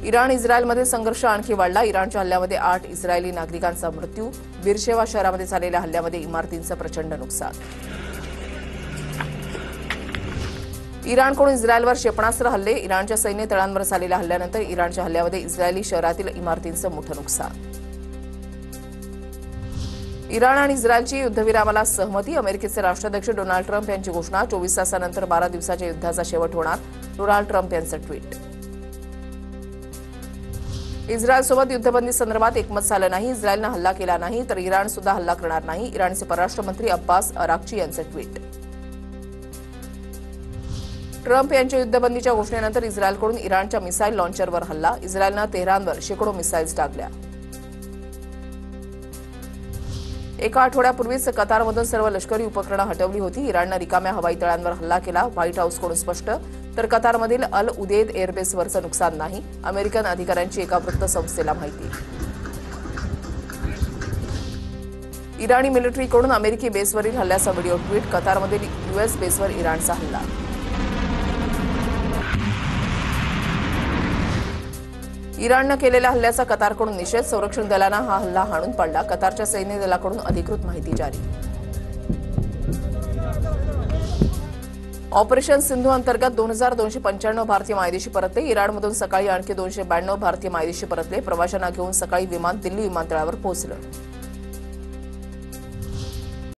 Iran इस्रायलमध्ये संघर्ष आणखी वाढला। इराणच्या हल्ल्यामध्ये 8 इस्रायली नागरिकांचा मृत्यू। बीरशेवा शहरामध्ये झालेल्या हल्ल्यामध्ये इमारतींचं प्रचंड नुकसान। इराणकडून इस्रायलवर क्षेपणास्त्र हल्ले। इराणच्या सैन्य तळांवर झालेल्या हल्ल्यानंतर इराणच्या हल्ल्यामध्ये इस्रायली शहरातील इमारतींचं मोठं नुकसान। इराण आणि इस्रायलची युद्धविरामाला सहमती। अमेरिकेचे राष्ट्राध्यक्ष डोनाल्ड ट्रम्प यांची घोषणा। 24 तासानंतर 12 दिवसाच्या युद्धाचा शेवट होणार। डोनाल्ड ट्रम्प यांचं ट्विट। इस्रायलसोबत युद्धबंदी संदर्भात एकमत झालं नाही। इस्रायलनं हल्ला केला नाही तर इराण सुद्धा हल्ला करणार नाही। इराणचे परराष्ट्र मंत्री अब्बास अराक्ची यांचं ट्विट। ट्रम्प यांच्या युद्धबंदीच्या घोषणेनंतर इस्रायलकडून इराणच्या मिसाईल लॉन्चरवर हल्ला। इस्रायलनं तेहरानवर शेकडो मिसाईल्स टाकल्या। एका आठवड्यापूर्वीच कतारमधून सर्व लष्करी उपकरणं हटवली होती। इराणनं रिकाम्या हवाई तळांवर हल्ला केला। व्हाईट हाऊसकडून स्पष्ट, तर कतारमधील अल उदेद एअरबेसवरचं नुकसान नाही। अमेरिकन अधिकाऱ्यांची एका वृत्तसंस्थेला माहिती। इराणी मिलिटरीकडून अमेरिकी बेसवरील हल्ल्याचा व्हिडिओ ट्विट। कतारमधील यूएस बेसवर इराणचा हल्ला। इराणनं केलेल्या हल्ल्याचा कतारकडून निषेध। संरक्षण दलानं हा हल्ला हाणून पाडला। कतारच्या सैन्य दलाकडून अधिकृत माहिती जारी। ऑपरेशन सिंधू अंतर्गत 2295 भारतीय मायदेशी परतले। इराणमधून सकाळी आणखी 292 भारतीय मायदेशी परतले। प्रवाशांना घेऊन सकाळी विमान दिल्ली विमानतळावर पोहोचलं।